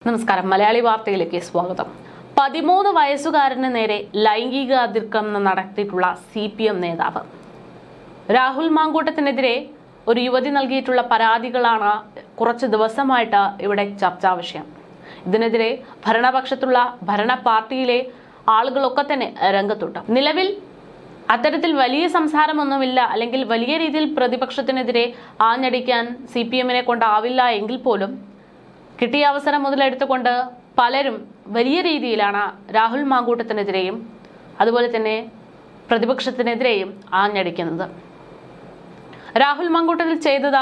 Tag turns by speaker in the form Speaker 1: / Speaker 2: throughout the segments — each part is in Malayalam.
Speaker 1: നമസ്കാരം. മലയാളി വാർത്തയിലേക്ക് സ്വാഗതം. 13 വയസ്സുകാരന് നേരെ ലൈംഗിക അതിക്രമം നടത്തിയിട്ടുള്ള CPM നേതാവ് രാഹുൽ മാങ്കൂട്ടത്തിനെതിരെ ഒരു യുവതി നൽകിയിട്ടുള്ള പരാതികളാണ് കുറച്ച് ദിവസമായിട്ട് ഇവിടെ ചർച്ചാ വിഷയം. ഇതിനെതിരെ ഭരണപക്ഷത്തുള്ള ഭരണ പാർട്ടിയിലെ ആളുകളൊക്കെ തന്നെ രംഗത്തുണ്ട്. നിലവിൽ അത്തരത്തിൽ വലിയ സംസാരമൊന്നുമില്ല, അല്ലെങ്കിൽ വലിയ രീതിയിൽ പ്രതിപക്ഷത്തിനെതിരെ ആഞ്ഞടിക്കാൻ CPM-നെ കൊണ്ടാവില്ല എങ്കിൽ പോലും കിട്ടിയ അവസരം മുതലെടുത്തുകൊണ്ട് പലരും വലിയ രീതിയിലാണ് രാഹുൽ മാങ്കൂട്ടത്തിനെതിരെയും അതുപോലെ തന്നെ പ്രതിപക്ഷത്തിനെതിരെയും ആഞ്ഞടിക്കുന്നത്. രാഹുൽ മാങ്കൂട്ടത്തിൽ ചെയ്തത്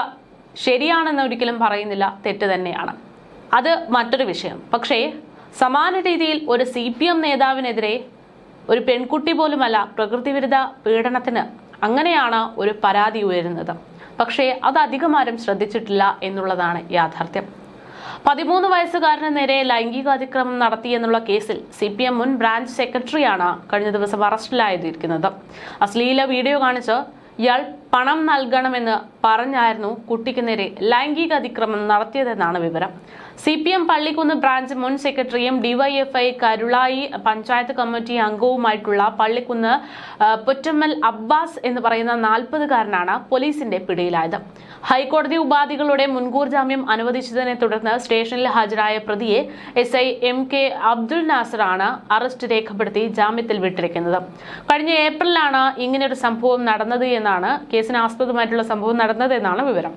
Speaker 1: ശരിയാണെന്ന് ഒരിക്കലും പറയുന്നില്ല, തെറ്റ് തന്നെയാണ്, അത് മറ്റൊരു വിഷയം. പക്ഷേ സമാന രീതിയിൽ ഒരു CPM നേതാവിനെതിരെ ഒരു പെൺകുട്ടി പോലുമല്ല, പ്രകൃതിവിരുദ്ധ പീഡനത്തിന് അങ്ങനെയാണ് ഒരു പരാതി ഉയരുന്നത്. പക്ഷേ അത് അധികം ആരും ശ്രദ്ധിച്ചിട്ടില്ല എന്നുള്ളതാണ് യാഥാർത്ഥ്യം. 13 വയസ്സുകാരന് നേരെ ലൈംഗിക അതിക്രമം നടത്തി എന്നുള്ള കേസിൽ CPM മുൻ ബ്രാഞ്ച് സെക്രട്ടറിയാണ് കഴിഞ്ഞ ദിവസം അറസ്റ്റിലായിരിക്കുന്നത്. അശ്ലീല വീഡിയോ കാണിച്ച് ഇയാൾ പണം നൽകണമെന്ന് പറഞ്ഞായിരുന്നു കുട്ടിക്ക് നേരെ ലൈംഗിക അതിക്രമം നടത്തിയതെന്നാണ് വിവരം. CPM പള്ളിക്കുന്ന് ബ്രാഞ്ച് മുൻ സെക്രട്ടറിയും DYFI കരുളായി പഞ്ചായത്ത് കമ്മിറ്റി അംഗവുമായിട്ടുള്ള പള്ളിക്കുന്ന് പൊറ്റമ്മൽ അബ്ബാസ് എന്ന് പറയുന്ന 40-കാരനാണ് പോലീസിന്റെ പിടിയിലായത്. ഹൈക്കോടതി ഉപാധികളുടെ മുൻകൂർ ജാമ്യം അനുവദിച്ചതിനെ തുടർന്ന് സ്റ്റേഷനിൽ ഹാജരായ പ്രതിയെ SI MK അബ്ദുൽ നാസറാണ് അറസ്റ്റ് രേഖപ്പെടുത്തി ജാമ്യത്തിൽ വിട്ടിരിക്കുന്നത്. കഴിഞ്ഞ ഏപ്രിലാണ് ഇങ്ങനെയൊരു സംഭവം നടന്നത് എന്നാണ്, കേസിന് ആസ്പദമായിട്ടുള്ള സംഭവം നടന്നതെന്നാണ് വിവരം.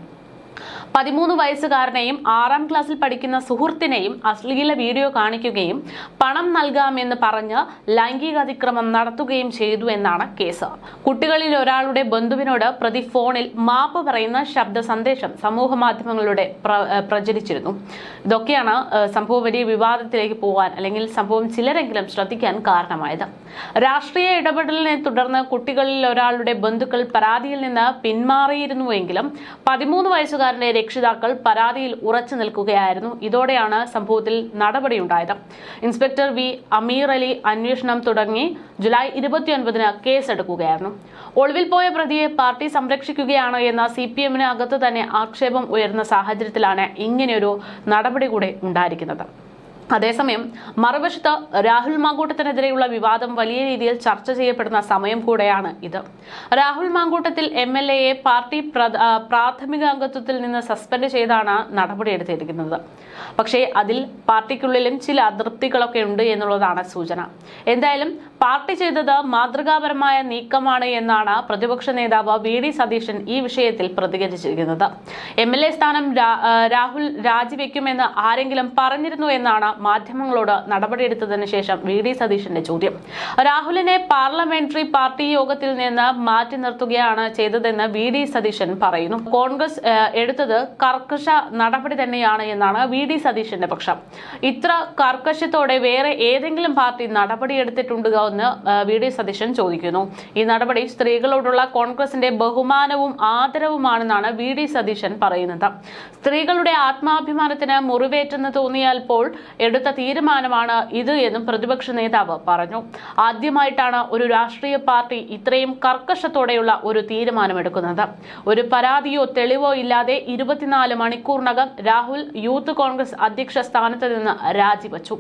Speaker 1: 13 വയസ്സുകാരനെയും 6ാം ക്ലാസ്സിൽ പഠിക്കുന്ന സുഹൃത്തിനെയും അശ്ലീല വീഡിയോ കാണിക്കുകയും പണം നൽകാമെന്ന് പറഞ്ഞ് ലൈംഗിക അതിക്രമം നടത്തുകയും ചെയ്തു എന്നാണ് കേസ്. കുട്ടികളിൽ ഒരാളുടെ ബന്ധുവിനോട് പ്രതി ഫോണിൽ മാപ്പ് പറയുന്ന ശബ്ദ സന്ദേശം സമൂഹ മാധ്യമങ്ങളിലൂടെ പ്രചരിച്ചിരുന്നു. ഇതൊക്കെയാണ് സംഭവം വലിയ വിവാദത്തിലേക്ക് പോകാൻ, അല്ലെങ്കിൽ സംഭവം ചിലരെങ്കിലും ശ്രദ്ധിക്കാൻ കാരണമായത്. രാഷ്ട്രീയ ഇടപെടലിനെ തുടർന്ന് കുട്ടികളിൽ ഒരാളുടെ ബന്ധുക്കൾ പരാതിയിൽ നിന്ന് പിന്മാറിയിരുന്നുവെങ്കിലും 13 വയസ്സുകാരന്റെ രക്ഷിതാക്കൾ പരാതിയിൽ ഉറച്ചു നിൽക്കുകയായിരുന്നു. ഇതോടെയാണ് സംഭവത്തിൽ നടപടിയുണ്ടായത്. ഇൻസ്പെക്ടർ V അമീർ അലി അന്വേഷണം തുടങ്ങി ജൂലൈ 29-ന് കേസെടുക്കുകയായിരുന്നു. ഒളിവിൽ പോയ പ്രതിയെ പാർട്ടി സംരക്ഷിക്കുകയാണ് എന്ന CPM-ന് അകത്ത് തന്നെ ആക്ഷേപം ഉയർന്ന സാഹചര്യത്തിലാണ് ഇങ്ങനെയൊരു നടപടി കൂടെ ഉണ്ടായിരിക്കുന്നത്. അതേസമയം മറുവശത്ത് രാഹുൽ മാങ്കൂട്ടത്തിനെതിരെയുള്ള വിവാദം വലിയ രീതിയിൽ ചർച്ച ചെയ്യപ്പെടുന്ന സമയം കൂടെയാണ് ഇത്. രാഹുൽ മാങ്കൂട്ടത്തിൽ MLA-യെ പാർട്ടി പ്രാഥമിക അംഗത്വത്തിൽ നിന്ന് സസ്പെൻഡ് ചെയ്താണ് നടപടിയെടുത്തിരിക്കുന്നത്. പക്ഷേ അതിൽ പാർട്ടിക്കുള്ളിലും ചില അതൃപ്തികളൊക്കെ ഉണ്ട് എന്നുള്ളതാണ് സൂചന. എന്തായാലും പാർട്ടി ചെയ്തത് മാതൃകാപരമായ നീക്കമാണ് എന്നാണ് പ്രതിപക്ഷ നേതാവ് VD സതീശൻ ഈ വിഷയത്തിൽ പ്രതികരിച്ചിരിക്കുന്നത്. MLA സ്ഥാനം രാഹുൽ രാജിവെക്കുമെന്ന് ആരെങ്കിലും പറഞ്ഞിരുന്നു എന്നാണ് മാധ്യമങ്ങളോട് നടപടിയെടുത്തതിന് ശേഷം VD സതീശന്റെ ചോദ്യം. രാഹുലിനെ പാർലമെന്ററി പാർട്ടി യോഗത്തിൽ നിന്ന് മാറ്റി നിർത്തുകയാണ് ചെയ്തതെന്ന് VD സതീശൻ പറയുന്നു. കോൺഗ്രസ് എടുത്തത് കർക്കശ നടപടി തന്നെയാണ് എന്നാണ് VD സതീശന്റെ പക്ഷം. ഇത്ര കർക്കശത്തോടെ വേറെ ഏതെങ്കിലും പാർട്ടി നടപടിയെടുത്തിട്ടുണ്ടോ എന്ന് VD സതീശൻ ചോദിക്കുന്നു. ഈ നടപടി സ്ത്രീകളോടുള്ള കോൺഗ്രസിന്റെ ബഹുമാനവും ആദരവുമാണെന്നാണ് VD സതീശൻ പറയുന്നത്. സ്ത്രീകളുടെ ആത്മാഭിമാനത്തിന് മുറിവേറ്റെന്ന് തോന്നിയപ്പോൾ എടുത്ത തീരുമാനമാണ് ഇത് എന്നും പ്രതിപക്ഷ നേതാവ് പറഞ്ഞു. ആദ്യമായിട്ടാണ് ഒരു രാഷ്ട്രീയ പാർട്ടി ഇത്രയും കർക്കശത്തോടെയുള്ള ഒരു തീരുമാനമെടുക്കുന്നത്. ഒരു പരാതിയോ തെളിവോ ഇല്ലാതെ 24 മണിക്കൂറിനകം രാഹുൽ യൂത്ത് കോൺഗ്രസ് അധ്യക്ഷ സ്ഥാനത്ത് നിന്ന് രാജിവെച്ചു.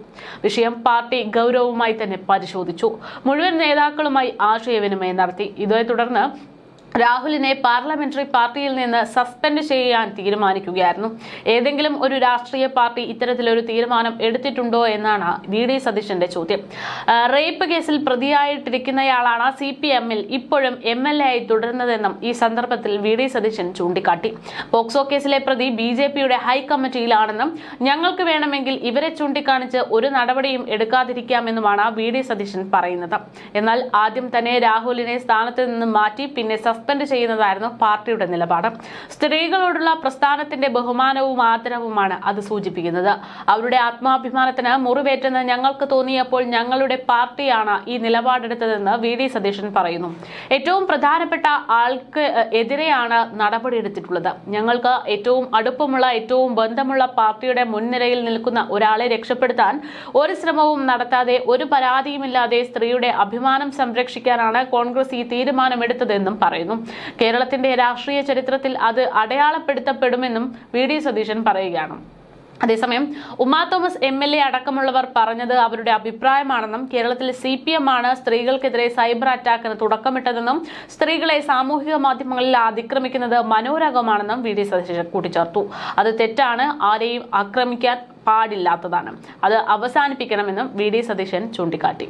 Speaker 1: വിഷയം പാർട്ടി ഗൗരവമായി തന്നെ പരിശോധിച്ചു. മുഴുവൻ നേതാക്കളുമായി ആശയവിനിമയം നടത്തി. ഇതേ തുടർന്ന് രാഹുലിനെ പാർലമെന്ററി പാർട്ടിയിൽ നിന്ന് സസ്പെൻഡ് ചെയ്യാൻ തീരുമാനിക്കുകയായിരുന്നു. ഏതെങ്കിലും ഒരു രാഷ്ട്രീയ പാർട്ടി ഇത്തരത്തിലൊരു തീരുമാനം എടുത്തിട്ടുണ്ടോ എന്നാണ് VD സതീശന്റെ ചോദ്യം. റേപ്പ് കേസിൽ പ്രതിയായിട്ടിരിക്കുന്നയാളാണ് CPM-ൽ ഇപ്പോഴും MLA ആയി തുടരുന്നതെന്നും ഈ സന്ദർഭത്തിൽ VD സതീശൻ ചൂണ്ടിക്കാട്ടി. പോക്സോ കേസിലെ പ്രതി BJP-യുടെ ഹൈക്കമ്മിറ്റിയിലാണെന്നും ഞങ്ങൾക്ക് വേണമെങ്കിൽ ഇവരെ ചൂണ്ടിക്കാണിച്ച് ഒരു നടപടിയും എടുക്കാതിരിക്കാമെന്നുമാണ് VD സതീശൻ പറയുന്നത്. എന്നാൽ ആദ്യം തന്നെ രാഹുലിനെ സ്ഥാനത്ത് നിന്ന് മാറ്റി പിന്നെ സസ്പെൻഡ് ചെയ്യുന്നതായിരുന്നു പാർട്ടിയുടെ നിലപാട്. സ്ത്രീകളോടുള്ള പ്രസ്ഥാനത്തിന്റെ ബഹുമാനവും ആദരവുമാണ് അത് സൂചിപ്പിക്കുന്നത്. അവരുടെ ആത്മാഭിമാനത്തിന് മുറിവേറ്റെന്ന് ഞങ്ങൾക്ക് തോന്നിയപ്പോൾ ഞങ്ങളുടെ പാർട്ടിയാണ് ഈ നിലപാടെടുത്തതെന്ന് VD സതീശൻ പറയുന്നു. ഏറ്റവും പ്രധാനപ്പെട്ട ആൾക്ക് എതിരെയാണ് നടപടിയെടുത്തിട്ടുള്ളത്. ഞങ്ങൾക്ക് ഏറ്റവും അടുപ്പമുള്ള, ഏറ്റവും ബന്ധമുള്ള പാർട്ടിയുടെ മുൻനിരയിൽ നിൽക്കുന്ന ഒരാളെ രക്ഷപ്പെടുത്താൻ ഒരു ശ്രമവും നടത്താതെ, ഒരു പരാതിയുമില്ലാതെ സ്ത്രീയുടെ അഭിമാനം സംരക്ഷിക്കാനാണ് കോൺഗ്രസ് ഈ തീരുമാനമെടുത്തതെന്നും പറയുന്നു. കേരളത്തിന്റെ രാഷ്ട്രീയ ചരിത്രത്തിൽ അത് അടയാളപ്പെടുത്തപ്പെടുമെന്നും VD സതീശൻ പറയുകയാണ്. അതേസമയം ഉമാ തോമസ് MLA അടക്കമുള്ളവർ പറഞ്ഞത് അവരുടെ അഭിപ്രായമാണെന്നും കേരളത്തിൽ CPM ആണ് സ്ത്രീകൾക്കെതിരെ സൈബർ അറ്റാക്കിന് തുടക്കമിട്ടതെന്നും സ്ത്രീകളെ സാമൂഹിക മാധ്യമങ്ങളിൽ അതിക്രമിക്കുന്നത് മനോരകമാണെന്നും VD സതീശൻ കൂട്ടിച്ചേർത്തു. അത് തെറ്റാണ്, ആരെയും ആക്രമിക്കാൻ പാടില്ലാത്തതാണ്, അത് അവസാനിപ്പിക്കണമെന്നും VD സതീശൻ ചൂണ്ടിക്കാട്ടി.